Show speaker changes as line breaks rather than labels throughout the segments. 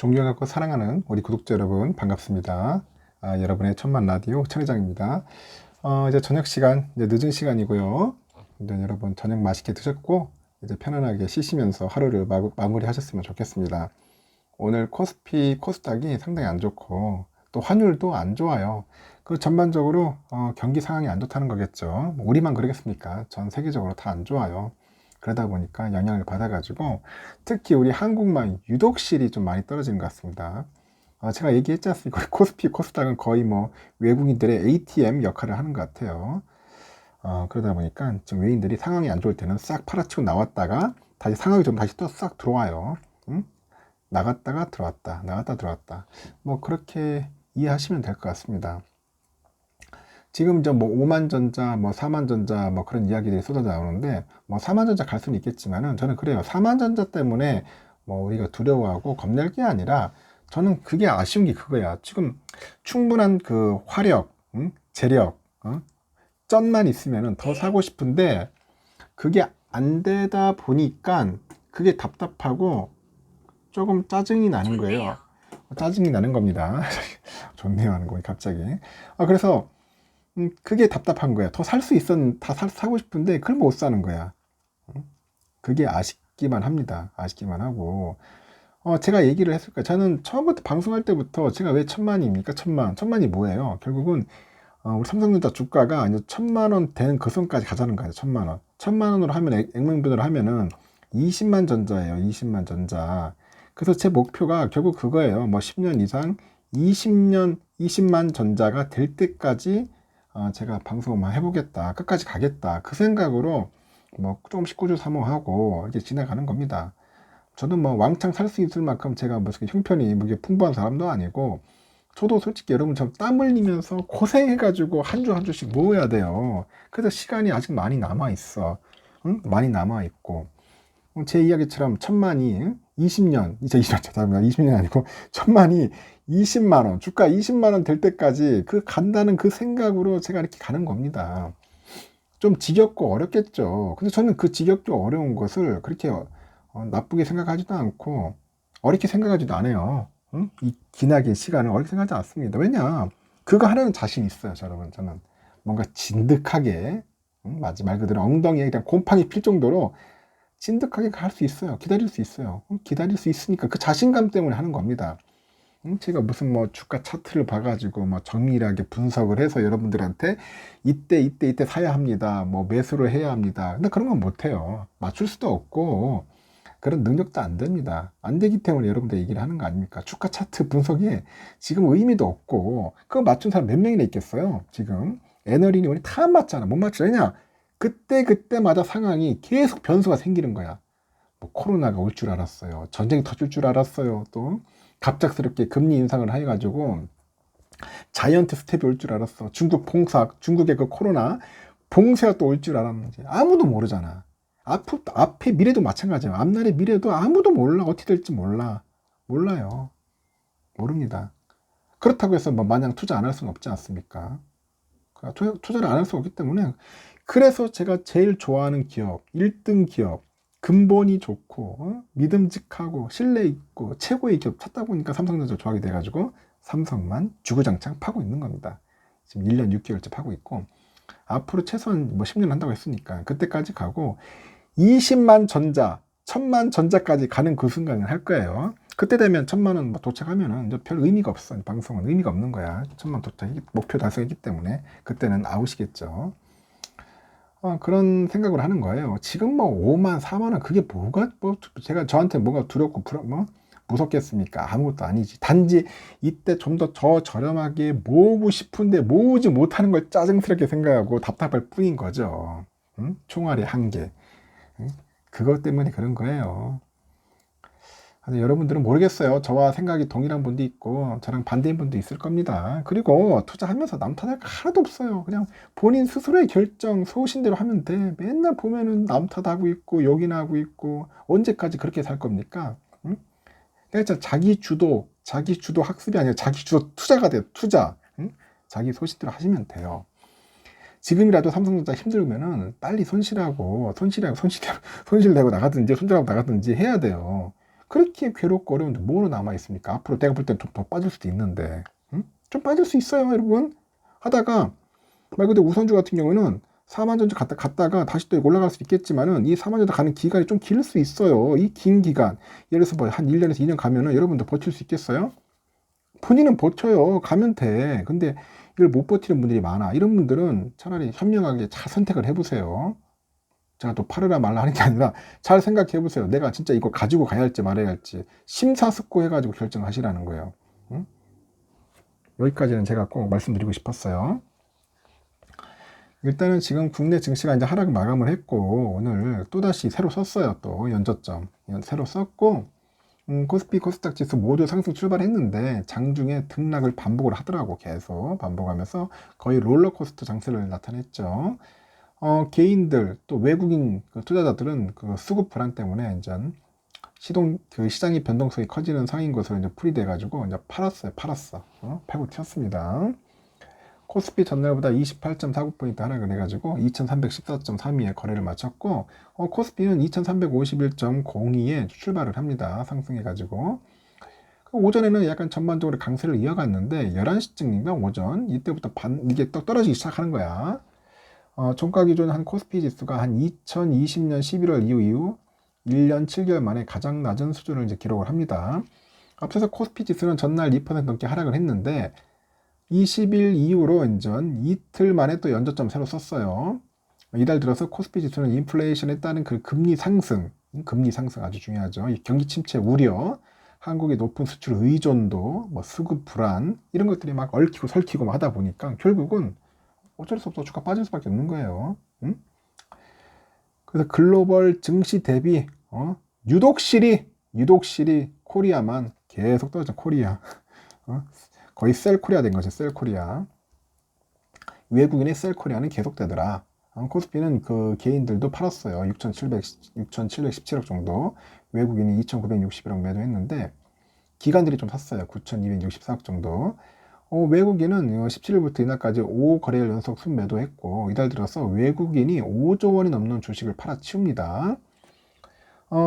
존경하고 사랑하는 우리 구독자 여러분 반갑습니다. 여러분의 천만 라디오 천회장입니다. 이제 저녁 시간, 이제 늦은 시간이고요. 이제 여러분 저녁 맛있게 드셨고 이제 편안하게 쉬시면서 하루를 마무리하셨으면 좋겠습니다. 오늘 코스피, 코스닥이 상당히 안 좋고 또 환율도 안 좋아요. 그 전반적으로 경기 상황이 안 좋다는 거겠죠. 뭐 우리만 그러겠습니까? 전 세계적으로 다 안 좋아요. 그러다 보니까 영향을 받아가지고 특히 우리 한국만 유독 실이 좀 많이 떨어지는 것 같습니다. 제가 얘기했지 않습니까? 코스피, 코스닥은 거의 뭐 외국인들의 ATM 역할을 하는 것 같아요. 그러다 보니까 지금 외인들이 상황이 안 좋을 때는 싹 팔아치고 나왔다가 다시 상황이 좀 다시 또 싹 들어와요. 응? 나갔다가 들어왔다, 나갔다 들어왔다. 뭐 그렇게 이해하시면 될 것 같습니다. 지금 이제 뭐 5만 전자, 뭐 4만 전자, 뭐 그런 이야기들이 쏟아져 나오는데, 뭐 4만 전자 갈 수는 있겠지만은 저는 그래요. 4만 전자 때문에 뭐 우리가 두려워하고 겁낼 게 아니라 저는 그게 아쉬운 게 그거야. 지금 충분한 그 화력, 재력, 쩐만 있으면은 더 사고 싶은데 그게 안 되다 보니까 그게 답답하고 조금 짜증이 나는 거예요. 짜증이 나는 겁니다. 좋네요 하는 거예요, 갑자기. 그래서 그게 답답한 거야. 더 살 수 사고 싶은데 그걸 못 사는 거야. 그게 아쉽기만 합니다. 아쉽기만 하고. 제가 얘기를 했을 거예요. 저는 처음부터 방송할 때부터 제가 왜 천만입니까? 천만이 뭐예요? 결국은 우리 삼성전자 주가가 이제 1,000만 원 되는 그 선까지 가자는 거예요. 1,000만 원. 1,000만 원으로 하면 액면분을 하면은 20만 전자예요. 20만 전자. 그래서 제 목표가 결국 그거예요. 뭐 10년 이상 20만 전자가 될 때까지 제가 방송만 해보겠다. 끝까지 가겠다. 그 생각으로 뭐 조금씩 꾸준히 사모하고 이제 지나가는 겁니다. 저는 뭐 왕창 살 수 있을 만큼 제가 무슨 형편이 뭐 풍부한 사람도 아니고 저도 솔직히 여러분처럼 땀 흘리면서 고생해가지고 한 주 한 주씩 모아야 돼요. 그래서 시간이 아직 많이 남아 있어. 응? 많이 남아 있고 제 이야기처럼 천만이 20년, 이제 20년, 죄송합니다. 20년이 아니고 천만이 20만 원, 주가 20만 원 될 때까지 그 간다는 그 생각으로 제가 이렇게 가는 겁니다. 좀 지겹고 어렵겠죠. 근데 저는 그 지겹고 어려운 것을 그렇게 나쁘게 생각하지도 않고 어렵게 생각하지도 않아요. 응? 이 기나긴 시간을 어렵게 생각하지 않습니다. 왜냐? 그거 하나는 자신 있어요, 여러분. 저는 뭔가 진득하게, 말 그대로 엉덩이에 그냥 곰팡이 필 정도로 진득하게 갈 수 있어요. 기다릴 수 있어요. 기다릴 수 있으니까 그 자신감 때문에 하는 겁니다. 제가 무슨 뭐 주가 차트를 봐가지고 뭐 정밀하게 분석을 해서 여러분들한테 이때 사야 합니다. 뭐 매수를 해야 합니다. 근데 그런 건 못해요. 맞출 수도 없고 그런 능력도 안 됩니다. 안 되기 때문에 여러분들 얘기를 하는 거 아닙니까? 주가 차트 분석이 지금 의미도 없고 그거 맞춘 사람 몇 명이나 있겠어요? 지금 애널이니 우리 다 안 맞잖아. 못 맞추냐? 왜냐? 그때마다 상황이 계속 변수가 생기는 거야. 뭐 코로나가 올 줄 알았어요. 전쟁이 터질 줄 알았어요. 또 갑작스럽게 금리 인상을 해가지고 자이언트 스텝이 올 줄 알았어. 중국의 그 코로나 봉쇄가 또 올 줄 알았는지 아무도 모르잖아. 앞에 미래도 마찬가지야. 앞날의 미래도 아무도 몰라. 어떻게 될지 몰라. 몰라요. 모릅니다. 그렇다고 해서 뭐 마냥 투자 안 할 수는 없지 않습니까? 투자를 안 할 수 없기 때문에 그래서 제가 제일 좋아하는 기업, 1등 기업, 근본이 좋고 믿음직하고 신뢰 있고 최고의 기업 찾다 보니까 삼성전자 좋아하게 돼가지고 삼성만 주구장창 파고 있는 겁니다. 지금 1년 6개월째 파고 있고 앞으로 최소한 뭐 10년 한다고 했으니까 그때까지 가고 20만 전자, 1,000만 전자까지 가는 그 순간을 할 거예요. 그때 되면 1,000만 원 뭐 도착하면은 이제 별 의미가 없어. 방송은 의미가 없는 거야. 1,000만 도착 목표 달성이기 때문에 그때는 아웃이겠죠. 그런 생각을 하는 거예요. 지금 뭐 5만, 4만 원 그게 뭐가 뭐 제가 저한테 뭐가 두렵고 뭐 무섭겠습니까? 아무것도 아니지. 단지 이때 좀 더 저렴하게 모으고 싶은데 모으지 못하는 걸 짜증스럽게 생각하고 답답할 뿐인 거죠. 총알의 한계. 그것 때문에 그런 거예요. 근데 여러분들은 모르겠어요. 저와 생각이 동일한 분도 있고 저랑 반대인 분도 있을 겁니다. 그리고 투자하면서 남 탓할 거 하나도 없어요. 그냥 본인 스스로의 결정, 소신대로 하면 돼. 맨날 보면은 남 탓하고 있고 욕이나 하고 있고 언제까지 그렇게 살 겁니까? 응? 그러니까 자기 주도 학습이 아니라 자기 주도 투자가 돼요. 투자. 응? 자기 소신대로 하시면 돼요. 지금이라도 삼성전자 힘들면은 빨리 손실내고 나가든지 손절하고 나가든지 해야 돼요. 그렇게 괴롭고 어려운데 뭐로 남아있습니까? 앞으로 내가 볼 땐 좀 더 빠질 수도 있는데, 응? 좀 빠질 수 있어요, 여러분. 하다가 말 그대로 우선주 같은 경우는 4만 전주 갔다가 다시 또 올라갈 수 있겠지만은 이 4만 전주 가는 기간이 좀 길 수 있어요. 이 긴 기간, 예를 들어서 뭐 한 1년에서 2년 가면은 여러분들 버틸 수 있겠어요? 본인은 버텨요. 가면 돼. 근데 이걸 못 버티는 분들이 많아. 이런 분들은 차라리 현명하게 잘 선택을 해보세요. 제가 또 팔으라 말라 하는 게 아니라 잘 생각해 보세요. 내가 진짜 이거 가지고 가야 할지 말아야 할지 심사숙고해가지고 결정하시라는 거예요. 응? 여기까지는 제가 꼭 말씀드리고 싶었어요. 일단은 지금 국내 증시가 이제 하락 마감을 했고 오늘 또다시 새로 썼어요. 또 연저점 새로 썼고 코스피 코스닥 지수 모두 상승 출발했는데 장중에 등락을 반복을 하더라고. 계속 반복하면서 거의 롤러코스터 장세를 나타냈죠. 개인들 또 외국인 그 투자자들은 그 수급 불안 때문에 이제 그 시장의 변동성이 커지는 상인 것으로 이제 풀이돼 가지고 이제 팔았어. 팔고 튀었습니다. 코스피 전날보다 28.49포인트 하락을 해가지고 2314.32에 거래를 마쳤고 코스피는 2351.02에 출발을 합니다. 상승해가지고 오전에는 약간 전반적으로 강세를 이어갔는데 11시쯤인가 오전 이때부터 이게 또 떨어지기 시작하는 거야. 종가 기준 한 코스피 지수가 한 2020년 11월 이후 1년 7개월 만에 가장 낮은 수준을 이제 기록을 합니다. 앞서서 코스피 지수는 전날 2% 넘게 하락을 했는데 20일 이후로 이틀 만에 또 연저점 새로 썼어요. 이달 들어서 코스피 지수는 인플레이션에 따른 그 금리 상승 아주 중요하죠. 이 경기 침체 우려, 한국의 높은 수출 의존도, 뭐 수급 불안 이런 것들이 막 얽히고 설키고 하다 보니까 결국은 어쩔 수 없어 주가 빠질 수밖에 없는 거예요. 응? 그래서 글로벌 증시 대비 유독실이 코리아만 계속 떨어져. 코리아 거의 셀코리아 된 거죠. 셀코리아. 외국인의 셀코리아는 계속되더라. 코스피는 그 개인들도 팔았어요. 6,717억 정도. 외국인이 2,961억 매도했는데 기관들이 좀 샀어요. 9,264억 정도. 외국인은 17일부터 이날까지 5거래일 연속 순매도했고 이달 들어서 외국인이 5조 원이 넘는 주식을 팔아치웁니다.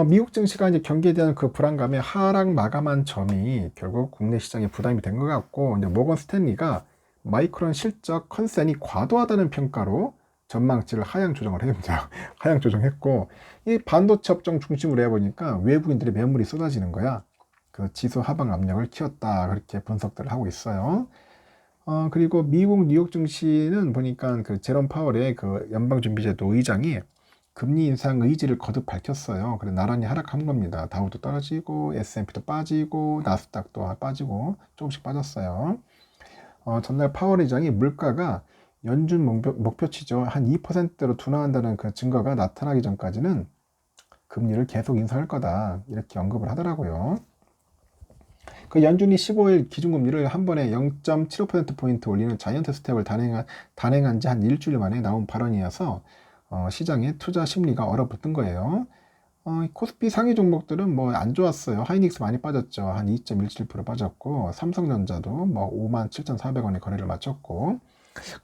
미국 증시가 이제 경기에 대한 그 불안감에 하락 마감한 점이 결국 국내 시장에 부담이 된 것 같고 이제 모건 스탠리가 마이크론 실적 컨센이 과도하다는 평가로 전망치를 하향 조정을 했습니다. 하향 조정했고 이 반도체 업종 중심으로 해보니까 외국인들의 매물이 쏟아지는 거야. 그 지수 하방 압력을 키웠다 그렇게 분석들을 하고 있어요. 그리고 미국 뉴욕 증시는 보니까 그 제롬 파월의 그 연방준비제도 의장이 금리 인상 의지를 거듭 밝혔어요. 그래서 나란히 하락한 겁니다. 다우도 떨어지고 S&P도 빠지고 나스닥도 빠지고 조금씩 빠졌어요. 전날 파월 의장이 물가가 연준 목표치죠. 한 2%로 둔화한다는 그 증거가 나타나기 전까지는 금리를 계속 인상할 거다. 이렇게 언급을 하더라고요. 그 연준이 15일 기준금리를 한 번에 0.75%포인트 올리는 자이언트 스텝을 단행한 지 한 일주일 만에 나온 발언이어서 시장의 투자 심리가 얼어붙은 거예요. 코스피 상위 종목들은 뭐 안 좋았어요. 하이닉스 많이 빠졌죠. 한 2.17% 빠졌고 삼성전자도 뭐 57,400원에 거래를 마쳤고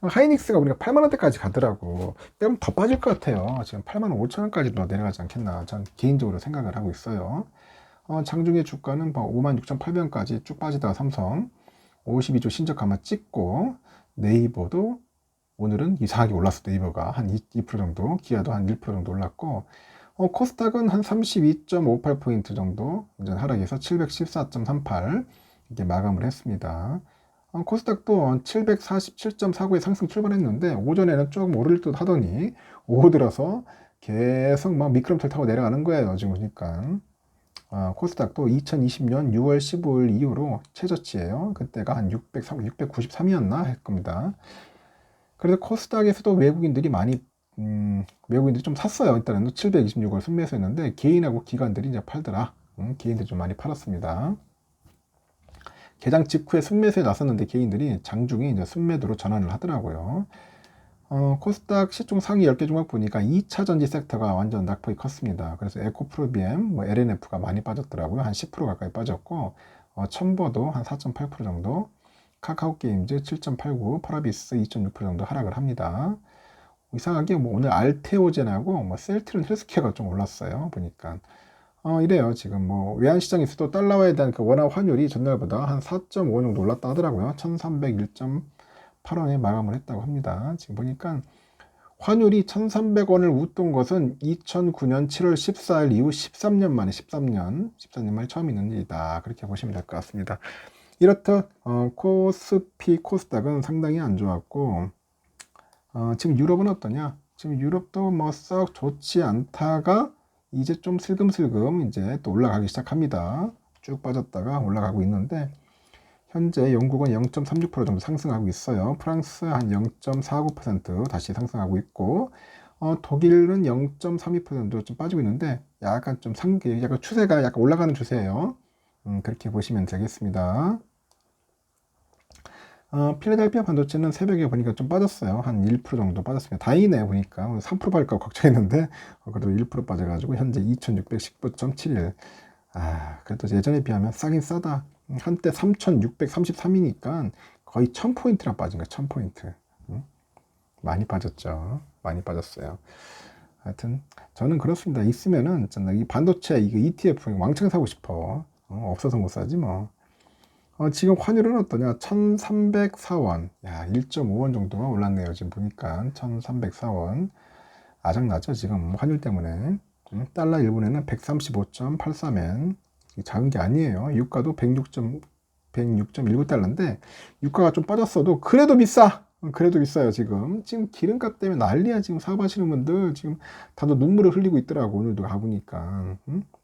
하이닉스가 우리가 8만원대까지 가더라고. 그럼 더 빠질 것 같아요. 지금 85,000원까지도 내려가지 않겠나 전 개인적으로 생각을 하고 있어요. 장중에 주가는 56,800원까지 쭉 빠지다가 삼성 52주 신적 감아 찍고 네이버도 오늘은 이상하게 올랐어. 네이버가 한 2% 정도, 기아도 한 1% 정도 올랐고 코스닥은 한 32.58포인트 정도 이제 하락해서 714.38 이렇게 마감을 했습니다. 코스닥도 747.49에 상승 출발했는데 오전에는 조금 오를 듯 하더니 오후 들어서 계속 막 미끄럼틀 타고 내려가는 거예요. 지금 보니까 코스닥도 2020년 6월 15일 이후로 최저치예요. 그때가 한 693이었나 할 겁니다. 그래서 코스닥에서도 외국인들이 좀 샀어요. 일단은 726을 순매수했는데 개인하고 기관들이 이제 팔더라. 개인들이 좀 많이 팔았습니다. 개장 직후에 순매수에 나섰는데 개인들이 장중에 이제 순매도로 전환을 하더라고요. 코스닥 시총 상위 10개 종목 보니까 2차 전지 섹터가 완전 낙폭이 컸습니다. 그래서 에코프로비엠, 뭐 LNF가 많이 빠졌더라고요. 한 10% 가까이 빠졌고, 첨보도 한 4.8% 정도, 카카오게임즈 7.89, 파라비스 2.6% 정도 하락을 합니다. 이상하게 뭐 오늘 알테오젠하고 뭐 셀트리온 헬스케어가 좀 올랐어요. 보니까 이래요. 지금 뭐 외환시장에서도 달러화에 대한 그 원화 환율이 전날보다 한 4.5 정도 올랐다 하더라고요. 1301.8원에 마감을 했다고 합니다. 지금 보니까 환율이 1300원을 웃돈 것은 2009년 7월 14일 이후 13년 만에 13년 만에 처음 있는 일이다. 그렇게 보시면 될 것 같습니다. 이렇듯 코스피 코스닥은 상당히 안 좋았고, 지금 유럽은 어떠냐? 지금 유럽도 뭐 썩 좋지 않다가 이제 좀 슬금슬금 이제 또 올라가기 시작합니다. 쭉 빠졌다가 올라가고 있는데, 현재 영국은 0.36% 정도 상승하고 있어요. 프랑스 한 0.49% 다시 상승하고 있고, 독일은 0.32% 좀 빠지고 있는데, 약간 좀 약간 추세가 약간 올라가는 추세예요. 그렇게 보시면 되겠습니다. 필라델피아 반도체는 새벽에 보니까 좀 빠졌어요. 한 1% 정도 빠졌습니다. 다행이네요. 보니까 3% 빠질까 걱정했는데 그래도 1% 빠져가지고 현재 2619.71. 그래도 예전에 비하면 싸긴 싸다. 한때 3633이니까 거의 1000포인트나 빠진 거야. 1000포인트. 많이 빠졌죠. 많이 빠졌어요. 하여튼 저는 그렇습니다. 있으면은 이 반도체 이거 ETF 왕창 사고 싶어. 없어서 못 사지 뭐. 지금 환율은 어떠냐? 1304원. 야, 1.5원 정도가 올랐네요. 지금 보니까 1304원. 아작나죠? 지금 환율 때문에. 달러 1분에는 135.83엔. 작은 게 아니에요. 유가도 106.19달러인데 유가가 좀 빠졌어도 그래도 비싸. 그래도 비싸요. 지금 기름값 때문에 난리야. 지금 사업하시는 분들 지금 다들 눈물을 흘리고 있더라고. 오늘도 가보니까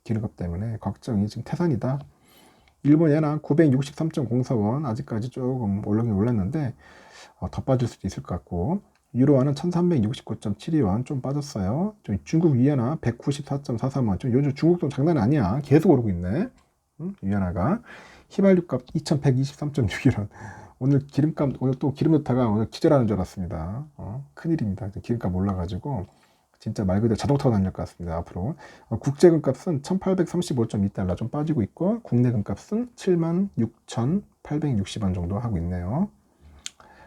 기름값 때문에 걱정이 지금 태산이다. 일본 엔화 963.04원 아직까지 조금 올라긴 올랐는데 더 빠질 수도 있을 것 같고, 유로화는 1369.72원 좀 빠졌어요. 중국 위안화 194.43원. 요즘 중국도 장난 아니야. 계속 오르고 있네. 위안화가. 휘발유값 2123.61원. 오늘 또 기름 넣다가 오늘 기절하는 줄 알았습니다. 큰일입니다. 기름값 올라가지고 진짜 말 그대로 자동차가 다닐 것 같습니다. 앞으로 국제 금값은 1835.2달러 좀 빠지고 있고, 국내 금값은 76,860원 정도 하고 있네요.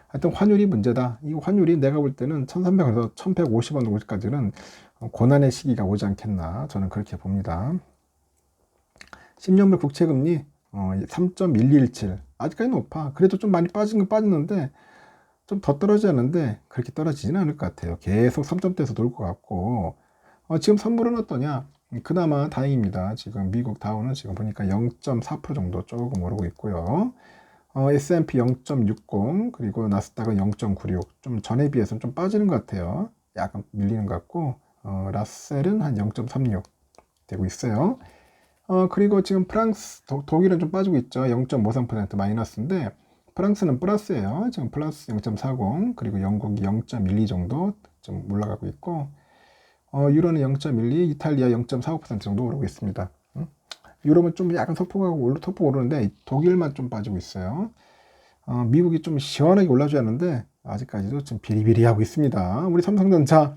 하여튼 환율이 문제다. 이 환율이 내가 볼 때는 1300에서 1150원까지는 고난의 시기가 오지 않겠나, 저는 그렇게 봅니다. 10년물 국채금리 3.1217 아직까지 높아. 그래도 좀 많이 빠진 건 빠졌는데 좀 더 떨어지지 않는데 그렇게 떨어지지는 않을 것 같아요. 계속 3점대에서 돌 것 같고, 지금 선물은 어떠냐? 그나마 다행입니다. 지금 미국 다우는 지금 보니까 0.4% 정도 조금 오르고 있고요. S&P 0.60, 그리고 나스닥은 0.96. 좀 전에 비해서는 좀 빠지는 것 같아요. 약간 밀리는 것 같고, 라셀은 한 0.36 되고 있어요. 그리고 지금 독일은 좀 빠지고 있죠. 0.53% 마이너스인데, 프랑스는 플러스예요. 지금 플러스 0.40, 그리고 영국이 0.12 정도 좀 올라가고 있고, 유로는 0.12, 이탈리아 0.45% 정도 오르고 있습니다. 유럽은 좀 약간 소폭 오르는데 독일만 좀 빠지고 있어요. 미국이 좀 시원하게 올라줘야 하는데 아직까지도 좀 비리비리하고 있습니다. 우리 삼성전자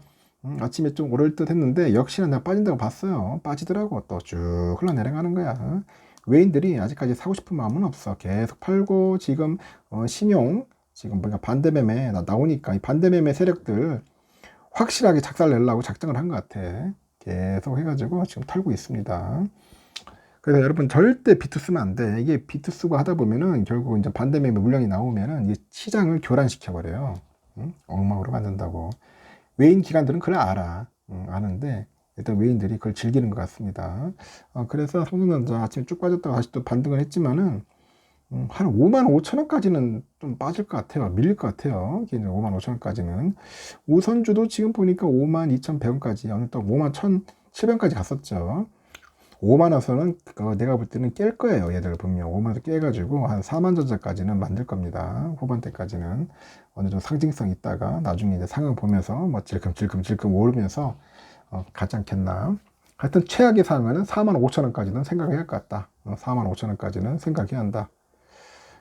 아침에 좀 오를 듯 했는데 역시나 내가 빠진다고 봤어요. 빠지더라고. 또 쭉 흘러내려가는 거야. 외인들이 아직까지 사고 싶은 마음은 없어. 계속 팔고 지금 신용 지금 뭔가 반대매매 나오니까 이 반대매매 세력들 확실하게 작살 내려고 작정을 한 것 같아. 계속 해가지고 지금 털고 있습니다. 그래서 여러분 절대 비트 쓰면 안 돼. 이게 비트 쓰고 하다 보면은 결국 이제 반대매매 물량이 나오면은 이 시장을 교란시켜 버려요. 엉망으로 만든다고. 외인 기관들은 그걸 알아. 아는데 일단 외인들이 그걸 즐기는 것 같습니다. 그래서 삼성전자 아침에 쭉 빠졌다가 다시 또 반등을 했지만은 한 5만 5천 원까지는 좀 빠질 것 같아요. 밀릴 것 같아요. 5만 5천 원까지는. 우선주도 지금 보니까 5만 2,100원까지, 오늘 또 5만 1,700원까지 갔었죠. 5만 원선은 내가 볼 때는 깰 거예요. 얘들 분명 5만 원 깨가지고 한 4만 전자까지는 만들 겁니다. 후반대까지는 어느 정도 상징성 있다가 나중에 이제 상황 보면서 뭐 질금 오르면서 가지 않겠나. 하여튼 최악의 상황은 4만 5천 원까지는 생각해야 할 것 같다. 4만 5천 원까지는 생각해야 한다.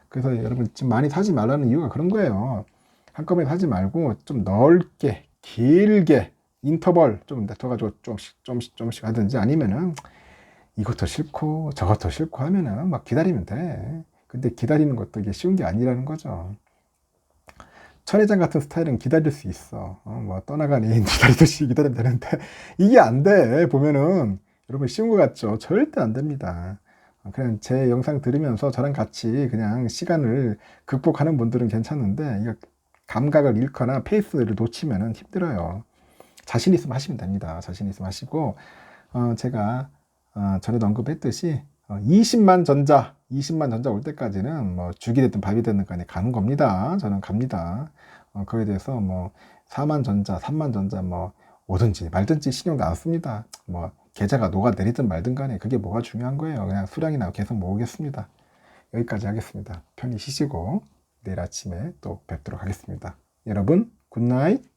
그래서 여러분 지금 많이 사지 말라는 이유가 그런 거예요. 한꺼번에 사지 말고 좀 넓게 길게 인터벌 좀 둬가지고 조금씩 하든지, 아니면은 이것도 싫고 저것도 싫고 하면은 막 기다리면 돼. 근데 기다리는 것도 이게 쉬운 게 아니라는 거죠. 천회장 같은 스타일은 기다릴 수 있어. 뭐 떠나간 애인 기다리듯이 기다리면 되는데 이게 안 돼. 보면은 여러분 쉬운 것 같죠? 절대 안 됩니다. 그냥 제 영상 들으면서 저랑 같이 그냥 시간을 극복하는 분들은 괜찮은데, 이거 감각을 잃거나 페이스를 놓치면 힘들어요. 자신 있으면 하시면 됩니다. 자신 있으면 하시고, 제가 전에도 언급했듯이 20만 전자 올 때까지는 뭐 죽이 됐든 밥이 됐든 간에 가는 겁니다. 저는 갑니다. 거기에 대해서 뭐 4만 전자, 3만 전자 뭐 오든지 말든지 신경도 안 씁니다. 뭐 계좌가 녹아내리든 말든 간에 그게 뭐가 중요한 거예요. 그냥 수량이나 계속 모으겠습니다. 여기까지 하겠습니다. 편히 쉬시고 내일 아침에 또 뵙도록 하겠습니다. 여러분 굿나잇.